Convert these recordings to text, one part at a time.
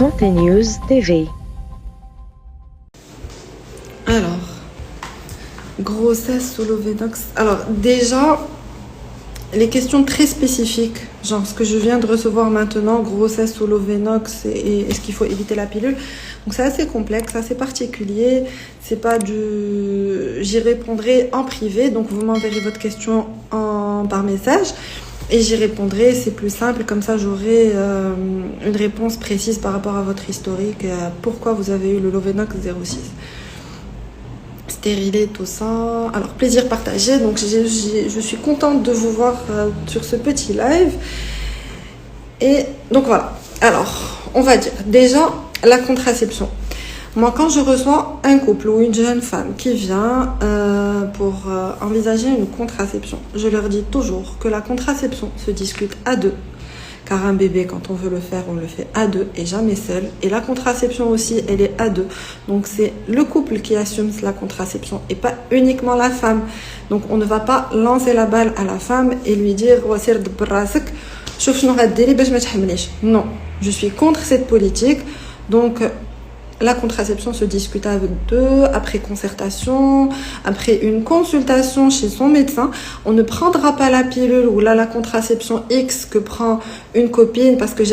Santé News TV. Alors, grossesse sous l'ovinox. Alors, déjà, les questions très spécifiques, genre ce que je viens de recevoir maintenant, grossesse sous l'ovinox et est-ce qu'il faut éviter la pilule. Donc, c'est assez complexe, assez particulier. C'est pas du. J'y répondrai en privé. Donc, vous m'enverrez votre question par message. Et j'y répondrai, c'est plus simple, comme ça j'aurai une réponse précise par rapport à votre historique et à pourquoi vous avez eu le Lovenox 06. Stérilet, tout ça. Alors, plaisir partagé. Donc, je suis contente de vous voir sur ce petit live. Et donc, voilà. Alors, on va dire déjà la contraception. Moi, quand je reçois un couple ou une jeune femme qui vient pour envisager une contraception, je leur dis toujours que la contraception se discute à deux. Car un bébé, quand on veut le faire, on le fait à deux et jamais seul. Et la contraception aussi, elle est à deux. Donc, c'est le couple qui assume la contraception et pas uniquement la femme. Donc, on ne va pas lancer la balle à la femme et lui dire non, je suis contre cette politique. Donc, la contraception se discute avec deux, après concertation, après une consultation chez son médecin. On ne prendra pas la pilule ou la contraception X que prend une copine parce que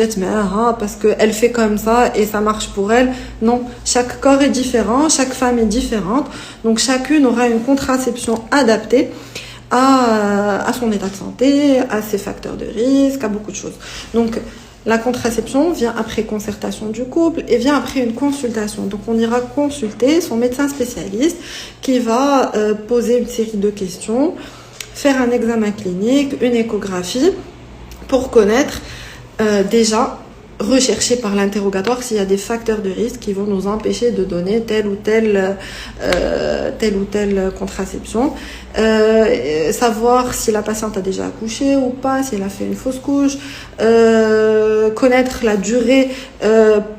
parce qu'elle fait comme ça et ça marche pour elle. Non, chaque corps est différent, chaque femme est différente. Donc chacune aura une contraception adaptée à son état de santé, à ses facteurs de risque, à beaucoup de choses. Donc, la contraception vient après concertation du couple et vient après une consultation. Donc, on ira consulter son médecin spécialiste qui va poser une série de questions, faire un examen clinique, une échographie pour connaître déjà, rechercher par l'interrogatoire s'il y a des facteurs de risque qui vont nous empêcher de donner telle ou telle contraception. Savoir si la patiente a déjà accouché ou pas, si elle a fait une fausse couche, connaître la durée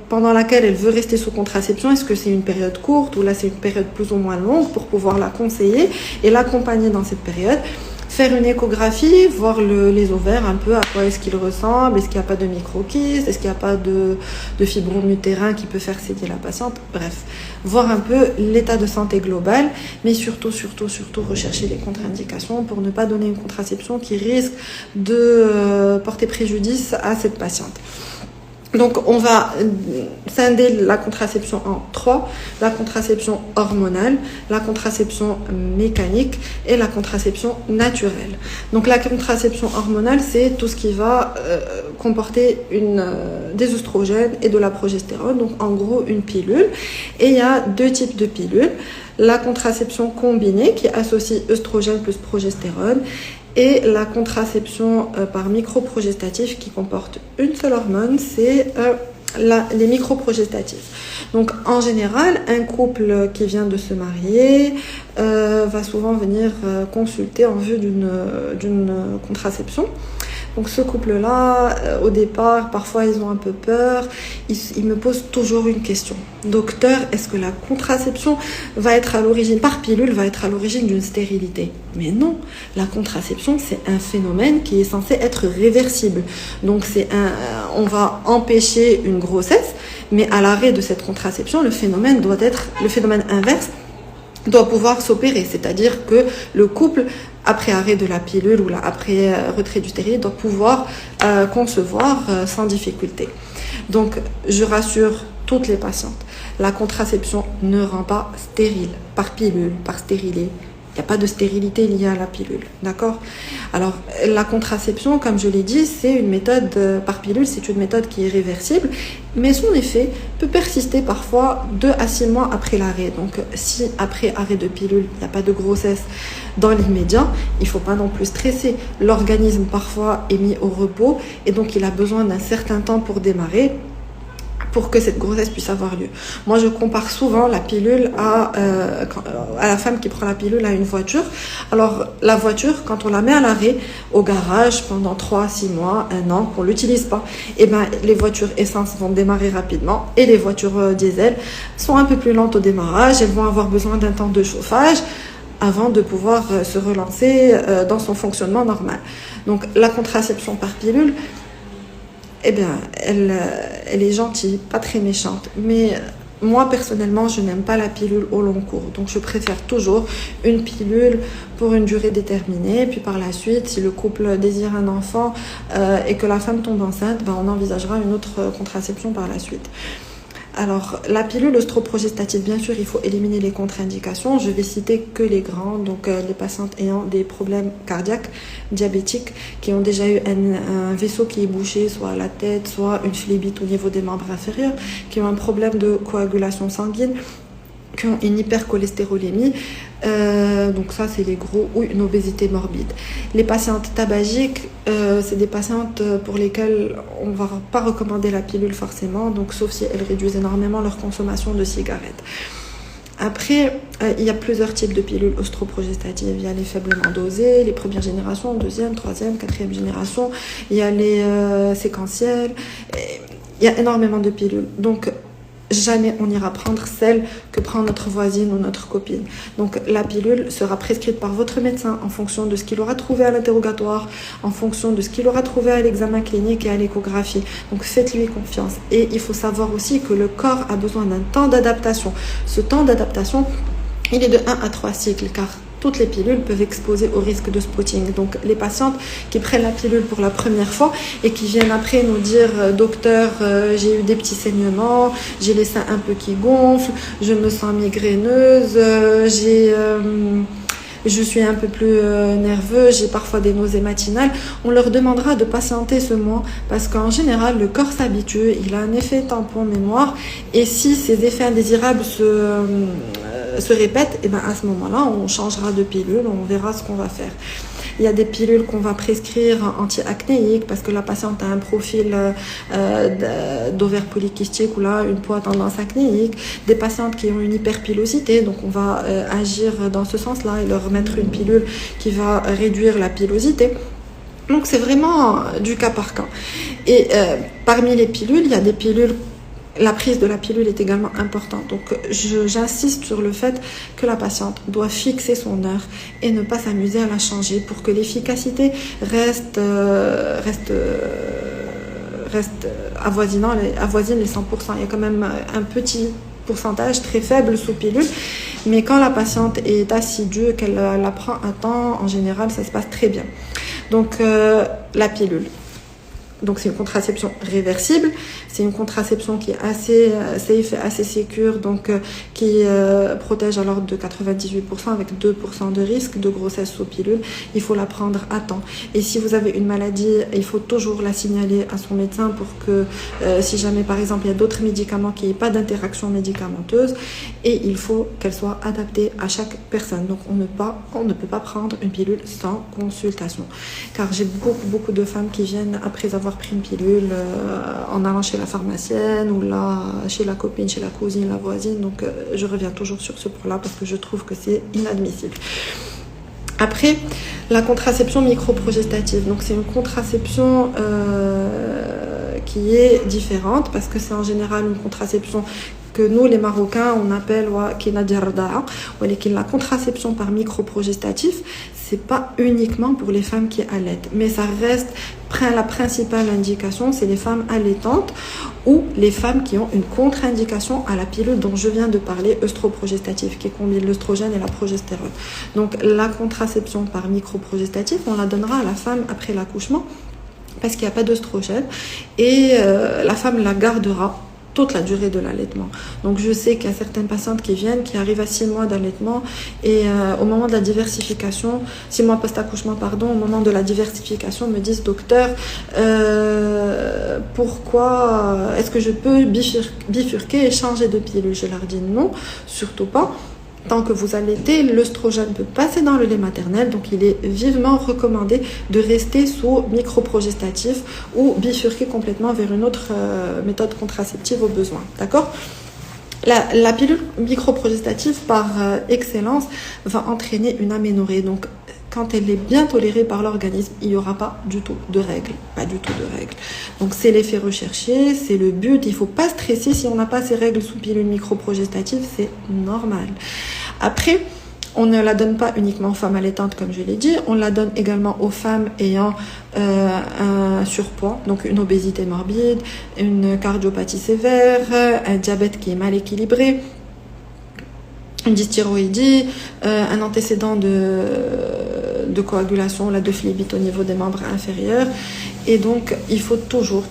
pendant laquelle elle veut rester sous contraception. Est-ce que c'est une période courte ou là c'est une période plus ou moins longue pour pouvoir la conseiller et l'accompagner dans cette période. Faire une échographie, voir les ovaires un peu, à quoi est-ce qu'ils ressemblent, est-ce qu'il n'y a pas de microkyste, est-ce qu'il n'y a pas de fibrome utérin qui peut faire céder la patiente, bref. Voir un peu l'état de santé global, mais surtout rechercher les contre-indications pour ne pas donner une contraception qui risque de porter préjudice à cette patiente. Donc, on va scinder la contraception en trois. La contraception hormonale, la contraception mécanique et la contraception naturelle. Donc, la contraception hormonale, c'est tout ce qui va comporter des oestrogènes et de la progestérone. Donc, en gros, une pilule. Et il y a deux types de pilules. La contraception combinée qui associe œstrogène plus progestérone et la contraception par microprogestatif qui comporte une seule hormone, c'est les microprogestatifs. Donc en général, un couple qui vient de se marier va souvent venir consulter en vue d'une contraception. Donc ce couple-là, au départ, parfois ils ont un peu peur. Ils me posent toujours une question. Docteur, est-ce que la contraception va être à l'origine, par pilule, va être à l'origine d'une stérilité? Mais non, la contraception, c'est un phénomène qui est censé être réversible. Donc on va empêcher une grossesse, mais à l'arrêt de cette contraception, le phénomène inverse doit pouvoir s'opérer, c'est-à-dire que le couple, après arrêt de la pilule ou après retrait du stérilet, doit pouvoir concevoir sans difficulté. Donc, je rassure toutes les patientes, la contraception ne rend pas stérile par pilule, par stérilet. Il n'y a pas de stérilité liée à la pilule, d'accord? Alors, la contraception, comme je l'ai dit, c'est une méthode par pilule, c'est une méthode qui est réversible, mais son effet peut persister parfois 2 à 6 mois après l'arrêt. Donc, si après arrêt de pilule, il n'y a pas de grossesse dans l'immédiat, il ne faut pas non plus stresser. L'organisme, parfois, est mis au repos et donc il a besoin d'un certain temps pour démarrer, pour que cette grossesse puisse avoir lieu. Moi, je compare souvent la pilule à la femme qui prend la pilule à une voiture. Alors, la voiture, quand on la met à l'arrêt, au garage, pendant 3, 6 mois, 1 an, qu'on ne l'utilise pas, les voitures essence vont démarrer rapidement et les voitures diesel sont un peu plus lentes au démarrage. Elles vont avoir besoin d'un temps de chauffage avant de pouvoir se relancer dans son fonctionnement normal. Donc, la contraception par pilule, eh bien, elle est gentille, pas très méchante, mais moi, personnellement, je n'aime pas la pilule au long cours. Donc, je préfère toujours une pilule pour une durée déterminée. Puis, par la suite, si le couple désire un enfant et que la femme tombe enceinte, ben, on envisagera une autre contraception par la suite. Alors, la pilule œstroprogestative, bien sûr, il faut éliminer les contre-indications. Je vais citer que les grandes, donc les patientes ayant des problèmes cardiaques, diabétiques, qui ont déjà eu un vaisseau qui est bouché, soit à la tête, soit une phlébite au niveau des membres inférieurs, qui ont un problème de coagulation sanguine, qui ont une hypercholestérolémie, donc ça c'est les gros, ou une obésité morbide. Les patientes tabagiques, c'est des patientes pour lesquelles on ne va pas recommander la pilule forcément, donc sauf si elles réduisent énormément leur consommation de cigarettes. Après, il y a plusieurs types de pilules œstroprogestatives. Il y a les faiblement dosées, les premières générations, deuxième, troisième, quatrième génération. Il y a les séquentielles. Il y a énormément de pilules. Donc, jamais on ira prendre celle que prend notre voisine ou notre copine. Donc la pilule sera prescrite par votre médecin en fonction de ce qu'il aura trouvé à l'interrogatoire, en fonction de ce qu'il aura trouvé à l'examen clinique et à l'échographie. Donc faites-lui confiance. Et il faut savoir aussi que le corps a besoin d'un temps d'adaptation. Ce temps d'adaptation, il est de 1 à 3 cycles, car toutes les pilules peuvent exposer au risque de spotting. Donc les patientes qui prennent la pilule pour la première fois et qui viennent après nous dire docteur, j'ai eu des petits saignements, j'ai les seins un peu qui gonflent, je me sens migraineuse, je suis un peu plus nerveuse, j'ai parfois des nausées matinales. On leur demandera de patienter ce mois parce qu'en général, le corps s'habitue, il a un effet tampon mémoire et si ces effets indésirables se répètent, et ben à ce moment-là, on changera de pilule, on verra ce qu'on va faire. Il y a des pilules qu'on va prescrire anti-acnéiques parce que la patiente a un profil d'ovaire polykystique ou là une peau à tendance acnéique. Des patientes qui ont une hyperpilosité, donc on va agir dans ce sens-là et leur mettre une pilule qui va réduire la pilosité. Donc c'est vraiment du cas par cas. Et parmi les pilules, il y a des pilules. La prise de la pilule est également importante. Donc, j'insiste sur le fait que la patiente doit fixer son heure et ne pas s'amuser à la changer pour que l'efficacité reste avoisine les 100%. Il y a quand même un petit pourcentage très faible sous pilule, mais quand la patiente est assidue, qu'elle la prend à temps, en général, ça se passe très bien. Donc, la pilule. Donc c'est une contraception réversible, c'est une contraception qui est assez safe et assez sécure, donc qui protège à l'ordre de 98% avec 2% de risque de grossesse sous pilule. Il faut la prendre à temps. Et si vous avez une maladie, il faut toujours la signaler à son médecin pour que si jamais par exemple il y a d'autres médicaments qui n'aient pas d'interaction médicamenteuse, et il faut qu'elle soit adaptée à chaque personne. Donc on ne peut pas prendre une pilule sans consultation. Car j'ai beaucoup de femmes qui viennent après avoir pris une pilule en allant chez la pharmacienne ou là chez la copine, chez la cousine, la voisine. Donc je reviens toujours sur ce point-là parce que je trouve que c'est inadmissible. Après, la contraception microprogestative. Donc c'est une contraception qui est différente parce que c'est en général une contraception que nous, les Marocains, on appelle la contraception par microprogestatif. C'est pas uniquement pour les femmes qui allaitent, mais ça reste la principale indication, c'est les femmes allaitantes ou les femmes qui ont une contre-indication à la pilule dont je viens de parler, œstroprogestative, qui combine l'œstrogène et la progestérone. Donc la contraception par microprogestatif, on la donnera à la femme après l'accouchement parce qu'il n'y a pas d'œstrogène et la femme la gardera toute la durée de l'allaitement. Donc je sais qu'il y a certaines patientes qui viennent, qui arrivent à 6 mois d'allaitement et au moment de la diversification, 6 mois post-accouchement, au moment de la diversification, me disent docteur, pourquoi est-ce que je peux bifurquer et changer de pilule? Je leur dis non, surtout pas. Tant que vous allaitez, l'œstrogène peut passer dans le lait maternel, donc il est vivement recommandé de rester sous microprogestatif ou bifurquer complètement vers une autre méthode contraceptive au besoin. D'accord ? La pilule microprogestative, par excellence, va entraîner une aménorrhée. Donc, quand elle est bien tolérée par l'organisme, il n'y aura pas du tout de règles. Pas du tout de règles. Donc, c'est l'effet recherché, c'est le but. Il ne faut pas stresser si on n'a pas ces règles sous pilule microprogestative, c'est normal. Après, On ne la donne pas uniquement aux femmes allaitantes, comme je l'ai dit, on la donne également aux femmes ayant un surpoids, donc une obésité morbide, une cardiopathie sévère, un diabète qui est mal équilibré, une dysthyroïdie, un antécédent de coagulation, de phlébite au niveau des membres inférieurs. Et donc, il faut toujours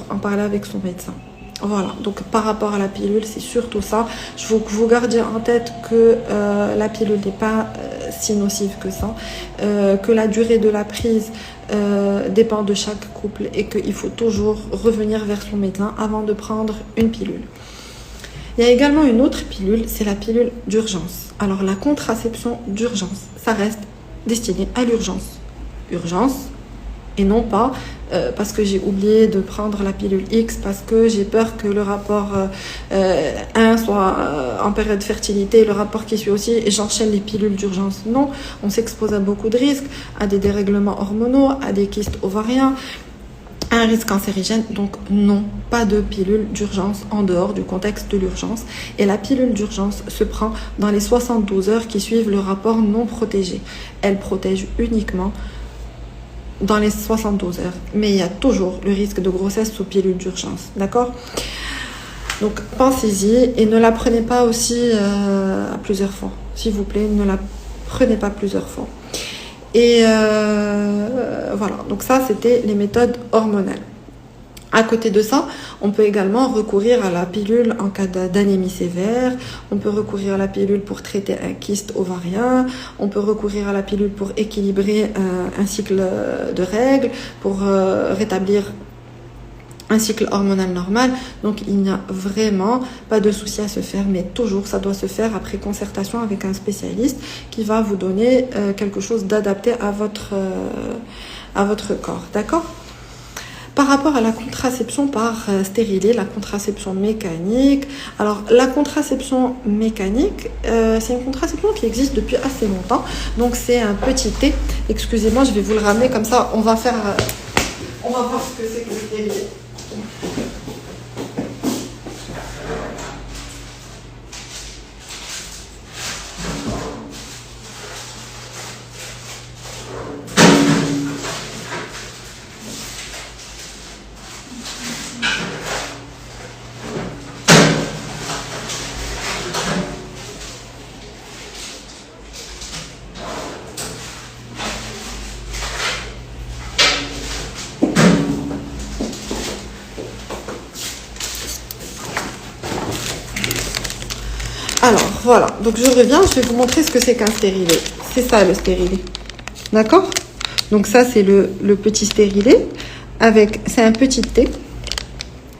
en parler avec son médecin. Voilà, donc par rapport à la pilule, c'est surtout ça. Je veux que vous gardiez en tête que la pilule n'est pas si nocive que ça, que la durée de la prise dépend de chaque couple et qu'il faut toujours revenir vers son médecin avant de prendre une pilule. Il y a également une autre pilule, c'est la pilule d'urgence. Alors la contraception d'urgence, ça reste destiné à l'urgence. Urgence, et non pas parce que j'ai oublié de prendre la pilule X, parce que j'ai peur que le rapport 1 soit en période de fertilité, le rapport qui suit aussi, et j'enchaîne les pilules d'urgence. Non, on s'expose à beaucoup de risques, à des dérèglements hormonaux, à des kystes ovariens, à un risque cancérigène. Donc non, pas de pilule d'urgence en dehors du contexte de l'urgence. Et la pilule d'urgence se prend dans les 72 heures qui suivent le rapport non protégé. Elle protège uniquement dans les 72 heures. Mais il y a toujours le risque de grossesse sous pilule d'urgence. D'accord ? Donc pensez-y et ne la prenez pas aussi à plusieurs fois. S'il vous plaît, ne la prenez pas plusieurs fois. Et voilà, donc ça c'était les méthodes hormonales. À côté de ça, on peut également recourir à la pilule en cas d'anémie sévère, on peut recourir à la pilule pour traiter un kyste ovarien, on peut recourir à la pilule pour équilibrer un cycle de règles, pour rétablir un cycle hormonal normal. Donc il n'y a vraiment pas de souci à se faire, mais toujours ça doit se faire après concertation avec un spécialiste qui va vous donner quelque chose d'adapté à votre corps, d'accord ? Par rapport à la contraception par stérilet, la contraception mécanique. Alors, la contraception mécanique, c'est une contraception qui existe depuis assez longtemps. Donc, c'est un petit T. Excusez-moi, je vais vous le ramener comme ça. On va voir ce que c'est que le stérilet. Alors, voilà. Donc, je reviens. Je vais vous montrer ce que c'est qu'un stérilet. C'est ça, le stérilet. D'accord ? Donc, ça, c'est le petit stérilet. C'est un petit T,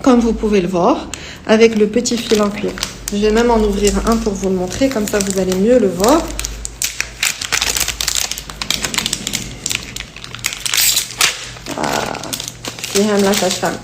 comme vous pouvez le voir, avec le petit fil en cuir. Je vais même en ouvrir un pour vous le montrer. Comme ça, vous allez mieux le voir. C'est la sage-femme.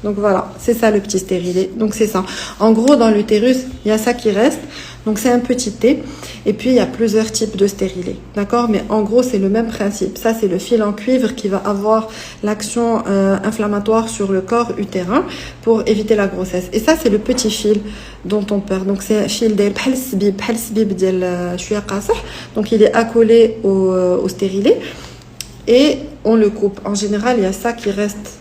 Donc voilà, c'est ça le petit stérilet. Donc c'est ça. En gros, dans l'utérus, il y a ça qui reste. Donc c'est un petit T. Et puis il y a plusieurs types de stérilets. D'accord ? Mais en gros, c'est le même principe. Ça, c'est le fil en cuivre qui va avoir l'action inflammatoire sur le corps utérin pour éviter la grossesse. Et ça, c'est le petit fil dont on perd. Donc c'est un fil de bhal-sbib ديال شويه قاصح. Donc il est accolé au stérilet et on le coupe. En général, il y a ça qui reste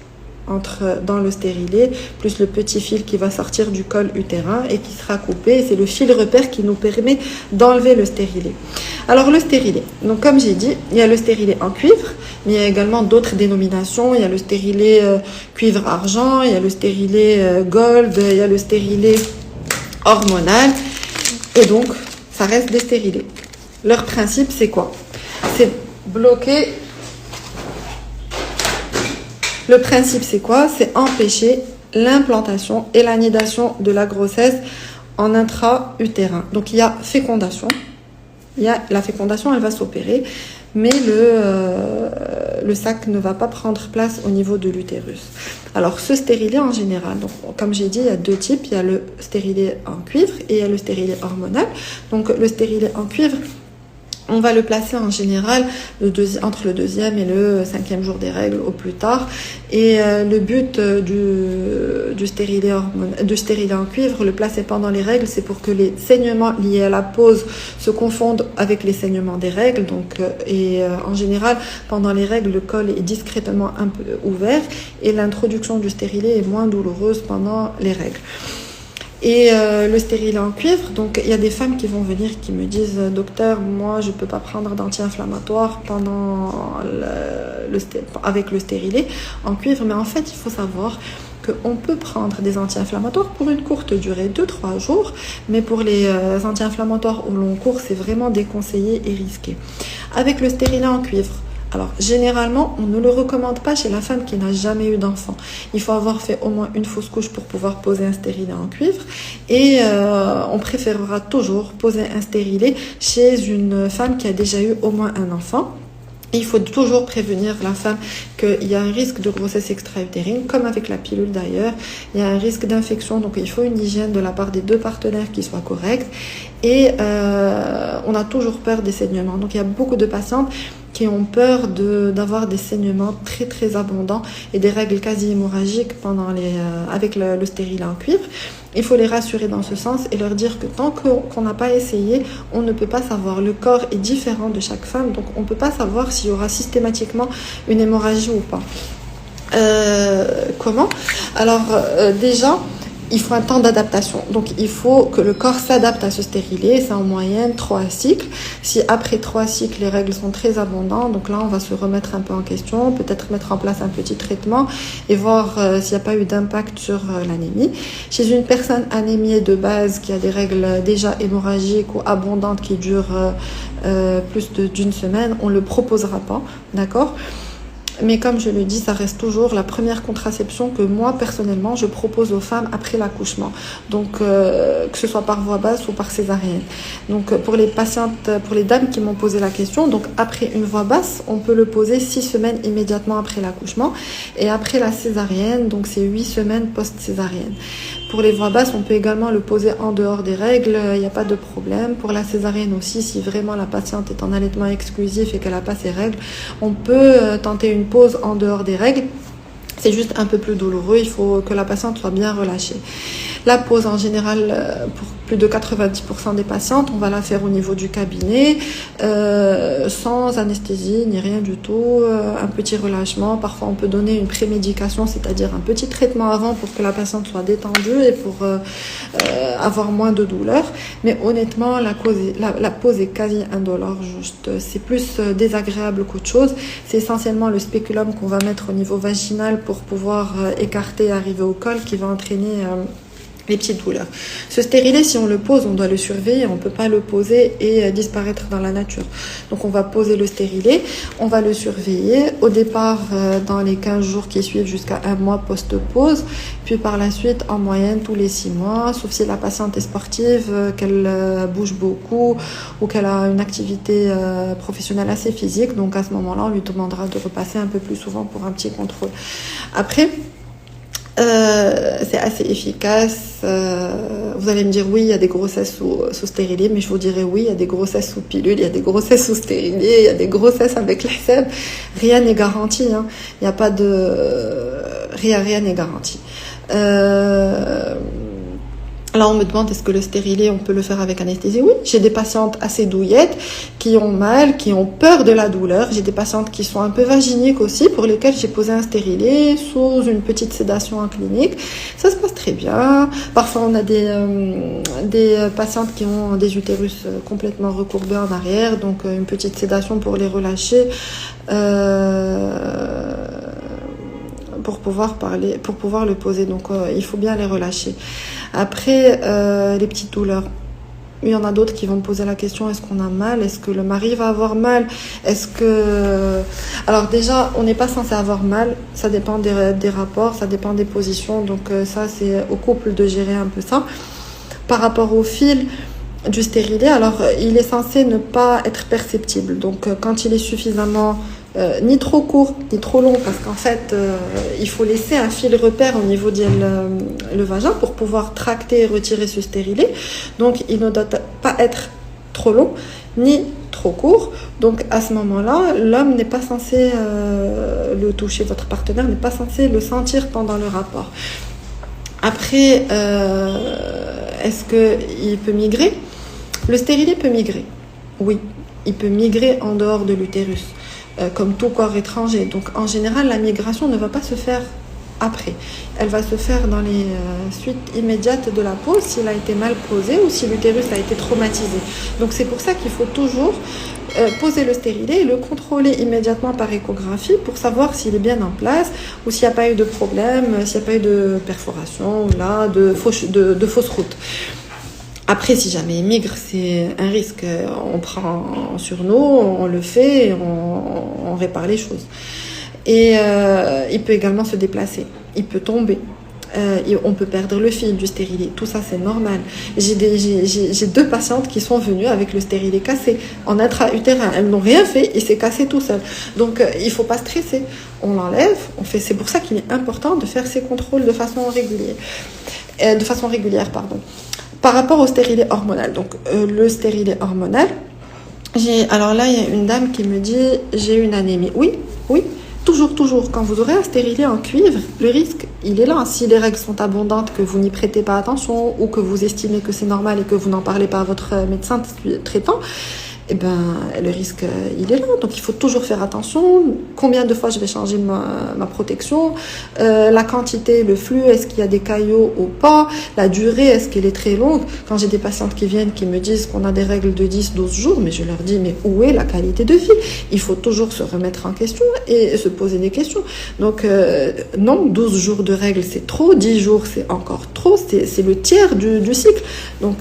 dans le stérilet, plus le petit fil qui va sortir du col utérin et qui sera coupé. C'est le fil repère qui nous permet d'enlever le stérilet. Alors le stérilet, donc comme j'ai dit, il y a le stérilet en cuivre, mais il y a également d'autres dénominations. Il y a le stérilet cuivre-argent, il y a le stérilet gold, il y a le stérilet hormonal. Et donc, ça reste des stérilets. Leur principe, c'est quoi ? C'est bloquer. Le principe, c'est quoi ? C'est empêcher l'implantation et l'anidation de la grossesse en intra-utérin. Donc, il y a fécondation. La fécondation, elle va s'opérer, mais le sac ne va pas prendre place au niveau de l'utérus. Alors, ce stérilet, en général, donc, comme j'ai dit, il y a deux types. Il y a le stérilet en cuivre et il y a le stérilet hormonal. Donc, le stérilet en cuivre, On va le placer en général entre le 2e et le 5e jour des règles au plus tard. Et le but du stérilet en cuivre, le placer pendant les règles, c'est pour que les saignements liés à la pause se confondent avec les saignements des règles. Donc, en général, pendant les règles, le col est discrètement un peu ouvert et l'introduction du stérilet est moins douloureuse pendant les règles. Et le stérilet en cuivre, donc il y a des femmes qui vont venir qui me disent docteur, moi je peux pas prendre d'anti-inflammatoire avec le stérilet en cuivre, mais en fait il faut savoir qu'on peut prendre des anti-inflammatoires pour une courte durée, 2-3 jours, mais pour les anti-inflammatoires au long cours, c'est vraiment déconseillé et risqué. Avec le stérilet en cuivre, alors, généralement, on ne le recommande pas chez la femme qui n'a jamais eu d'enfant. Il faut avoir fait au moins une fausse couche pour pouvoir poser un stérilet en cuivre. Et on préférera toujours poser un stérilet chez une femme qui a déjà eu au moins un enfant. Il faut toujours prévenir la femme qu'il y a un risque de grossesse extra-utérine, comme avec la pilule d'ailleurs. Il y a un risque d'infection, donc il faut une hygiène de la part des deux partenaires qui soit correcte. Et on a toujours peur des saignements. Donc il y a beaucoup de patientes qui ont peur d'avoir des saignements très très abondants et des règles quasi hémorragiques avec le stérilet en cuivre. Il faut les rassurer dans ce sens et leur dire que tant qu'on n'a pas essayé, on ne peut pas savoir. Le corps est différent de chaque femme, donc on ne peut pas savoir s'il y aura systématiquement une hémorragie ou pas. Comment ? Alors déjà, il faut un temps d'adaptation. Donc, il faut que le corps s'adapte à ce stérilet. C'est en moyenne 3 cycles. Si après 3 cycles, les règles sont très abondantes, donc là, on va se remettre un peu en question, peut-être mettre en place un petit traitement et voir s'il n'y a pas eu d'impact sur l'anémie. Chez une personne anémiée de base qui a des règles déjà hémorragiques ou abondantes qui durent plus d'une semaine, on ne le proposera pas, d'accord ? Mais comme je le dis, ça reste toujours la première contraception que moi, personnellement, je propose aux femmes après l'accouchement. Donc, que ce soit par voie basse ou par césarienne. Donc, pour les patientes, pour les dames qui m'ont posé la question, donc après une voie basse, on peut le poser 6 semaines immédiatement après l'accouchement. Et après la césarienne, donc c'est 8 semaines post-césarienne. Pour les voies basses, on peut également le poser en dehors des règles, il n'y a pas de problème. Pour la césarienne aussi, si vraiment la patiente est en allaitement exclusif et qu'elle n'a pas ses règles, on peut tenter une pause en dehors des règles. C'est juste un peu plus douloureux, il faut que la patiente soit bien relâchée. La pause, en général, pour plus de 90% des patientes, on va la faire au niveau du cabinet, sans anesthésie ni rien du tout, un petit relâchement. Parfois, on peut donner une prémédication, c'est-à-dire un petit traitement avant pour que la patiente soit détendue et pour avoir moins de douleur. Mais honnêtement, la pause est quasi indolore. C'est plus désagréable qu'autre chose. C'est essentiellement le spéculum qu'on va mettre au niveau vaginal pour pouvoir écarter et arriver au col qui va entraîner les petites douleurs. Ce stérilet, si on le pose, on doit le surveiller, on ne peut pas le poser et disparaître dans la nature. Donc on va poser le stérilet, on va le surveiller, au départ dans les 15 jours qui suivent jusqu'à 1 mois post-pause, puis par la suite en moyenne tous les 6 mois, sauf si la patiente est sportive, qu'elle bouge beaucoup ou qu'elle a une activité professionnelle assez physique, donc à ce moment-là on lui demandera de repasser un peu plus souvent pour un petit contrôle. Après, c'est assez efficace. Vous allez me dire oui, il y a des grossesses sous stérilet, mais je vous dirais oui, il y a des grossesses sous pilule, il y a des grossesses sous stérilet, il y a des grossesses avec l'HSEB. Rien n'est garanti, hein. Il n'y a pas de rien n'est garanti. Là, on me demande est-ce que le stérilet, on peut le faire avec anesthésie? Oui, j'ai des patientes assez douillettes qui ont mal, qui ont peur de la douleur. J'ai des patientes qui sont un peu vaginiques aussi, pour lesquelles j'ai posé un stérilet sous une petite sédation en clinique. Ça se passe très bien. Parfois, on a des patientes qui ont des utérus complètement recourbés en arrière, donc une petite sédation pour les relâcher. Pour pouvoir le poser. Donc, il faut bien les relâcher. Après, les petites douleurs. Il y en a d'autres qui vont me poser la question, est-ce qu'on a mal? Est-ce que le mari va avoir mal? Alors déjà, on n'est pas censé avoir mal. Ça dépend des rapports, ça dépend des positions. Donc ça, c'est au couple de gérer un peu ça. Par rapport au fil du stérilet, alors il est censé ne pas être perceptible. Donc quand il est suffisamment ni trop court, ni trop long, parce qu'en fait, il faut laisser un fil repère au niveau le vagin pour pouvoir tracter et retirer ce stérilet. Donc, il ne doit pas être trop long, ni trop court. Donc à ce moment-là, l'homme n'est pas censé le toucher, votre partenaire n'est pas censé le sentir pendant le rapport. Après, est-ce qu'il peut migrer? Le stérilet peut migrer, oui. Il peut migrer en dehors de l'utérus, comme tout corps étranger. Donc en général, la migration ne va pas se faire après. Elle va se faire dans les suites immédiates de la pose, s'il a été mal posé ou si l'utérus a été traumatisé. Donc c'est pour ça qu'il faut toujours poser le stérilet et le contrôler immédiatement par échographie pour savoir s'il est bien en place ou s'il n'y a pas eu de problème, s'il n'y a pas eu de perforation ou là, de fausse route. Après, si jamais il migre, c'est un risque. On prend sur nous, on le fait, on répare les choses. Et il peut également se déplacer, il peut tomber, on peut perdre le fil du stérilet, tout ça c'est normal. J'ai 2 patientes qui sont venues avec le stérilet cassé en intra-utérin, elles n'ont rien fait, il s'est cassé tout seul. Donc il ne faut pas stresser, on l'enlève, c'est pour ça qu'il est important de faire ces contrôles de façon régulière. Par rapport au stérilet hormonal, donc le stérilet hormonal, alors là il y a une dame qui me dit j'ai une anémie. Oui. Toujours, quand vous aurez un stérilet en cuivre, le risque, il est là. Si les règles sont abondantes, que vous n'y prêtez pas attention ou que vous estimez que c'est normal et que vous n'en parlez pas à votre médecin traitant, eh ben, le risque, il est là. Donc, il faut toujours faire attention. Combien de fois je vais changer ma protection, la quantité, le flux, est-ce qu'il y a des caillots ou pas, la durée, est-ce qu'elle est très longue. Quand j'ai des patientes qui viennent, qui me disent qu'on a des règles de 10-12 jours, mais je leur dis, mais où est la qualité de vie? Il faut toujours se remettre en question et se poser des questions. Donc, non, 12 jours de règles, c'est trop. 10 jours, c'est encore trop. C'est le tiers du cycle. Donc,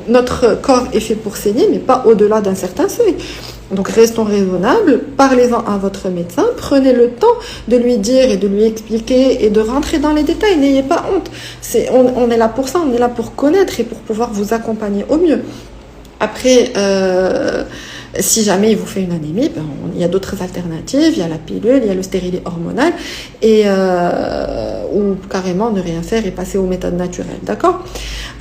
notre corps est fait pour saigner, mais pas au-delà d'un certain seuil. Donc restons raisonnables, parlez-en à votre médecin, prenez le temps de lui dire et de lui expliquer et de rentrer dans les détails, n'ayez pas honte. On est là pour ça, on est là pour connaître et pour pouvoir vous accompagner au mieux. Après, si jamais il vous fait une anémie, il y a d'autres alternatives, il y a la pilule, il y a le stérilet hormonal, ou carrément ne rien faire et passer aux méthodes naturelles, d'accord?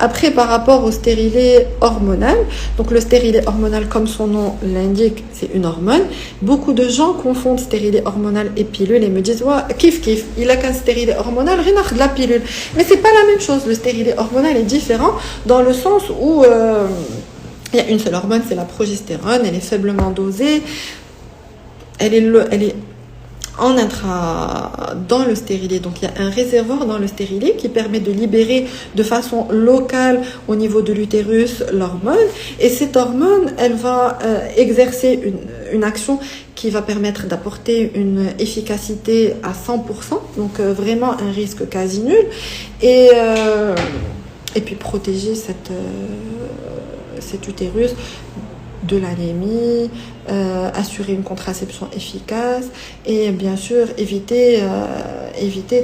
Après, par rapport au stérilet hormonal, donc le stérilet hormonal, comme son nom l'indique, c'est une hormone. Beaucoup de gens confondent stérilet hormonal et pilule et me disent ouais, kiff, il a qu'un stérilet hormonal, rien de la pilule. Mais c'est pas la même chose. Le stérilet hormonal est différent dans le sens où il y a une seule hormone, c'est la progestérone, elle est faiblement dosée, elle est dans le stérilet. Donc il y a un réservoir dans le stérilet qui permet de libérer de façon locale au niveau de l'utérus l'hormone. Et cette hormone, elle va exercer une action qui va permettre d'apporter une efficacité à 100%, donc vraiment un risque quasi nul. Et puis protéger cet utérus de l'anémie, assurer une contraception efficace et bien sûr éviter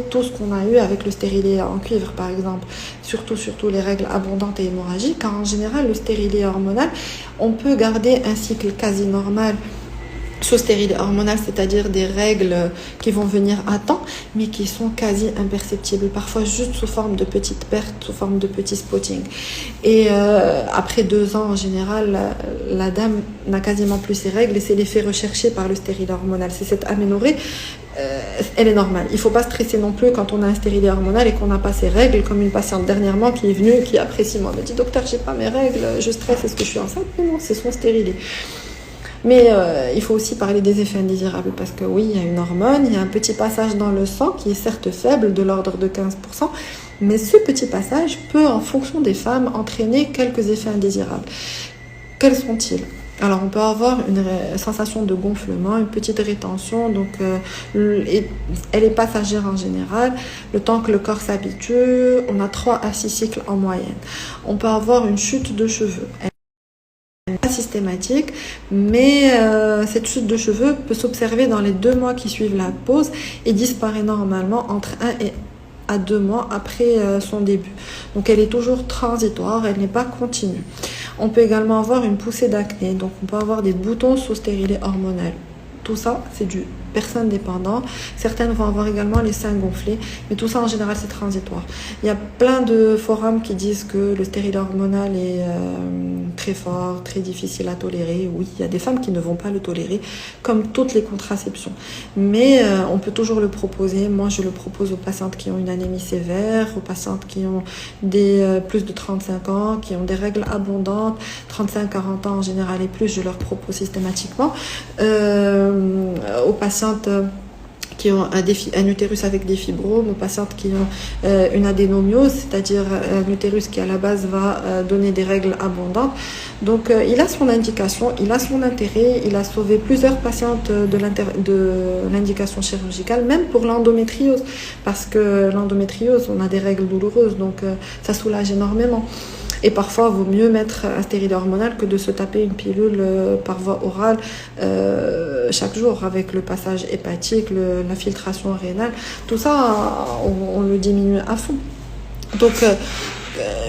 tout ce qu'on a eu avec le stérilet en cuivre par exemple, surtout les règles abondantes et hémorragiques, car en général le stérilet hormonal, on peut garder un cycle quasi normal sous stérilet hormonal, c'est-à-dire des règles qui vont venir à temps, mais qui sont quasi imperceptibles, parfois juste sous forme de petites pertes, sous forme de petits spotting. Et après 2 ans, en général, la dame n'a quasiment plus ses règles et c'est l'effet recherché par le stérilet hormonal. C'est cette aménorrhée, elle est normale. Il ne faut pas stresser non plus quand on a un stérilet hormonal et qu'on n'a pas ses règles, comme une patiente dernièrement qui est venue, qui après 6 mois me dit « Docteur, j'ai pas mes règles, je stresse, est-ce que je suis enceinte ?» Non, c'est son stérilet. Mais il faut aussi parler des effets indésirables parce que oui, il y a une hormone, il y a un petit passage dans le sang qui est certes faible, de l'ordre de 15%, mais ce petit passage peut, en fonction des femmes, entraîner quelques effets indésirables. Quels sont-ils ? Alors, on peut avoir une sensation de gonflement, une petite rétention, donc elle est passagère en général. Le temps que le corps s'habitue, on a 3 à 6 cycles en moyenne. On peut avoir une chute de cheveux. Pas systématique, mais cette chute de cheveux peut s'observer dans les 2 mois qui suivent la pause et disparaît normalement entre 1 à 2 mois après son début. Donc elle est toujours transitoire, elle n'est pas continue. On peut également avoir une poussée d'acné, donc on peut avoir des boutons sous stérilet hormonal. Tout ça, c'est dû personnes dépendantes. Certaines vont avoir également les seins gonflés, mais tout ça en général c'est transitoire. Il y a plein de forums qui disent que le stérile hormonal est très fort, très difficile à tolérer. Oui, il y a des femmes qui ne vont pas le tolérer, comme toutes les contraceptions. Mais on peut toujours le proposer. Moi, je le propose aux patientes qui ont une anémie sévère, aux patientes qui ont plus de 35 ans, qui ont des règles abondantes, 35-40 ans en général et plus, je leur propose systématiquement. Aux patientes qui ont un utérus avec des fibromes, aux patientes qui ont une adénomiose, c'est-à-dire un utérus qui à la base va donner des règles abondantes. Donc il a son indication, il a son intérêt, il a sauvé plusieurs patientes de l'indication chirurgicale, même pour l'endométriose, parce que l'endométriose, on a des règles douloureuses, donc ça soulage énormément. Et parfois, il vaut mieux mettre un stérile hormonal que de se taper une pilule par voie orale chaque jour avec le passage hépatique, l'infiltration rénale. Tout ça, on le diminue à fond. Donc,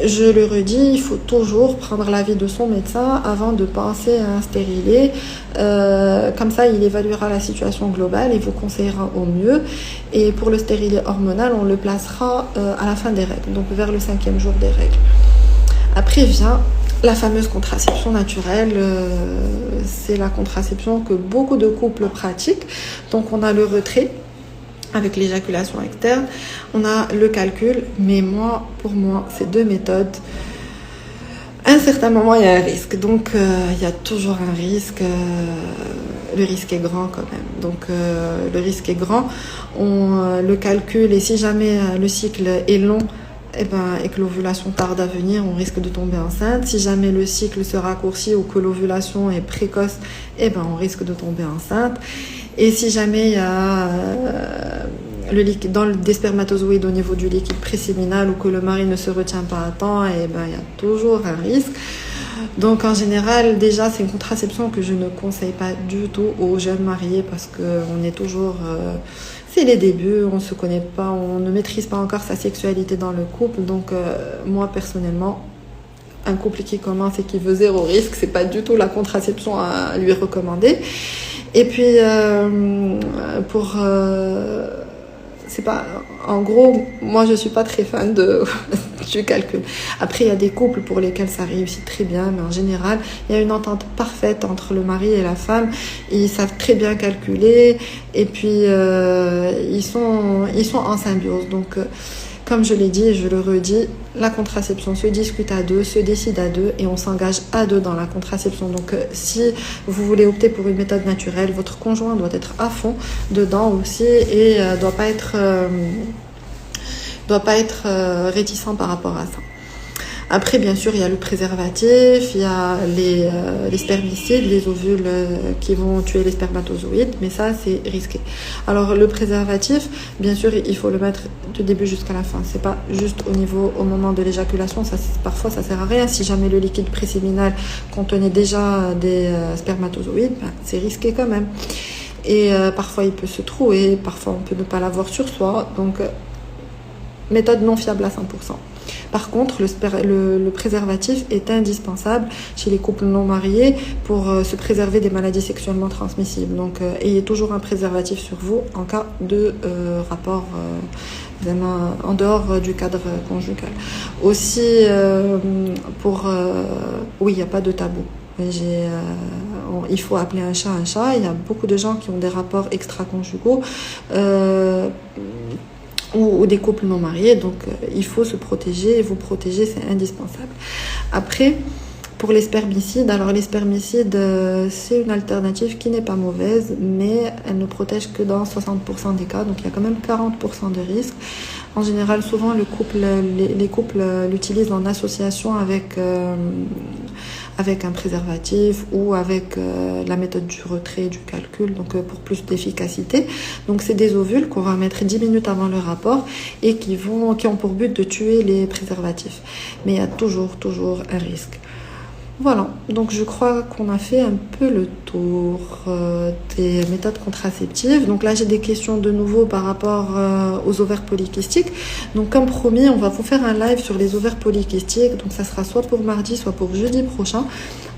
je le redis, il faut toujours prendre l'avis de son médecin avant de penser à un stérilet. Comme ça, il évaluera la situation globale et vous conseillera au mieux. Et pour le stérilet hormonal, on le placera à la fin des règles, donc vers le 5e jour des règles. Après vient la fameuse contraception naturelle. C'est la contraception que beaucoup de couples pratiquent. Donc on a le retrait avec l'éjaculation externe, on a le calcul, mais pour moi, ces deux méthodes, à un certain moment, il y a un risque. Donc il y a toujours un risque. Le risque est grand quand même. Donc le risque est grand. On le calcule et si jamais le cycle est long, et que l'ovulation tarde à venir, on risque de tomber enceinte. Si jamais le cycle se raccourcit ou que l'ovulation est précoce, on risque de tomber enceinte. Et si jamais il y a le liquide, des spermatozoïdes au niveau du liquide préséminal ou que le mari ne se retient pas à temps, il y a toujours un risque. Donc en général, déjà, c'est une contraception que je ne conseille pas du tout aux jeunes mariés parce qu'on est toujours... c'est les débuts, on ne se connaît pas, on ne maîtrise pas encore sa sexualité dans le couple. Donc moi, personnellement, un couple qui commence et qui veut 0 risque, c'est pas du tout la contraception à lui recommander. Et puis, c'est pas, en gros, moi je suis pas très fan du calcul. Après, il y a des couples pour lesquels ça réussit très bien, mais en général, il y a une entente parfaite entre le mari et la femme. Ils savent très bien calculer et puis ils sont en symbiose. Donc, comme je l'ai dit et je le redis, la contraception se discute à deux, se décide à deux et on s'engage à deux dans la contraception. Donc si vous voulez opter pour une méthode naturelle, votre conjoint doit être à fond dedans aussi et doit pas être réticent par rapport à ça. Après, bien sûr, il y a le préservatif, il y a les spermicides, les ovules qui vont tuer les spermatozoïdes, mais ça, c'est risqué. Alors, le préservatif, bien sûr, il faut le mettre du début jusqu'à la fin. C'est pas juste au moment de l'éjaculation. Parfois, ça sert à rien. Si jamais le liquide préséminal contenait déjà des spermatozoïdes, c'est risqué quand même. Et parfois, il peut se trouver, parfois, on peut ne pas l'avoir sur soi. Donc, méthode non fiable à 100%. Par contre, le préservatif est indispensable chez les couples non mariés pour se préserver des maladies sexuellement transmissibles. Donc, ayez toujours un préservatif sur vous en cas de rapport vraiment en dehors du cadre conjugal. Aussi, oui, il n'y a pas de tabou. Il faut appeler un chat un chat. Il y a beaucoup de gens qui ont des rapports extra-conjugaux. Ou des couples non mariés, donc il faut se protéger et vous protéger, c'est indispensable. Après, pour les spermicides, alors les spermicides, c'est une alternative qui n'est pas mauvaise, mais elle ne protège que dans 60% des cas, donc il y a quand même 40% de risque. En général, souvent les couples l'utilisent en association avec un préservatif ou avec la méthode du retrait, du calcul, donc pour plus d'efficacité. Donc c'est des ovules qu'on va mettre 10 minutes avant le rapport et qui ont pour but de tuer les préservatifs. Mais il y a toujours un risque. Voilà, donc je crois qu'on a fait un peu le tour des méthodes contraceptives. Donc là, j'ai des questions de nouveau par rapport aux ovaires polykystiques. Donc comme promis, on va vous faire un live sur les ovaires polykystiques. Donc ça sera soit pour mardi, soit pour jeudi prochain.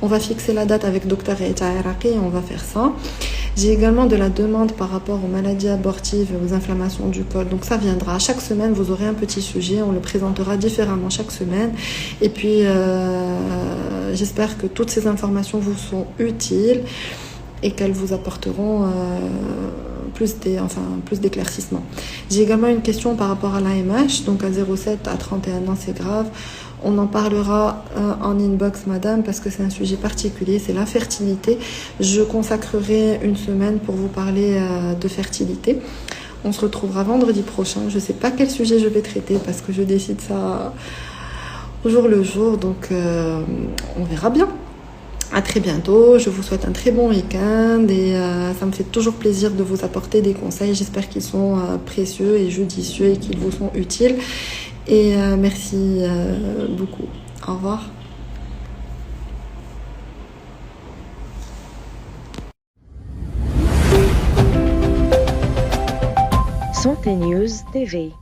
On va fixer la date avec Dr Eita Eraqi et on va faire ça. J'ai également de la demande par rapport aux maladies abortives et aux inflammations du col. Donc ça viendra. Chaque semaine, vous aurez un petit sujet. On le présentera différemment chaque semaine. Et puis, j'espère que toutes ces informations vous sont utiles et qu'elles vous apporteront plus d'éclaircissements. J'ai également une question par rapport à l'AMH. Donc à 0,7 à 31 ans, c'est grave. On en parlera en inbox, madame, parce que c'est un sujet particulier, c'est la fertilité. Je consacrerai une semaine pour vous parler de fertilité. On se retrouvera vendredi prochain. Je ne sais pas quel sujet je vais traiter parce que je décide ça au jour le jour. Donc, on verra bien. À très bientôt. Je vous souhaite un très bon week-end et ça me fait toujours plaisir de vous apporter des conseils. J'espère qu'ils sont précieux et judicieux et qu'ils vous sont utiles. Et merci beaucoup. Au revoir. Santé News TV.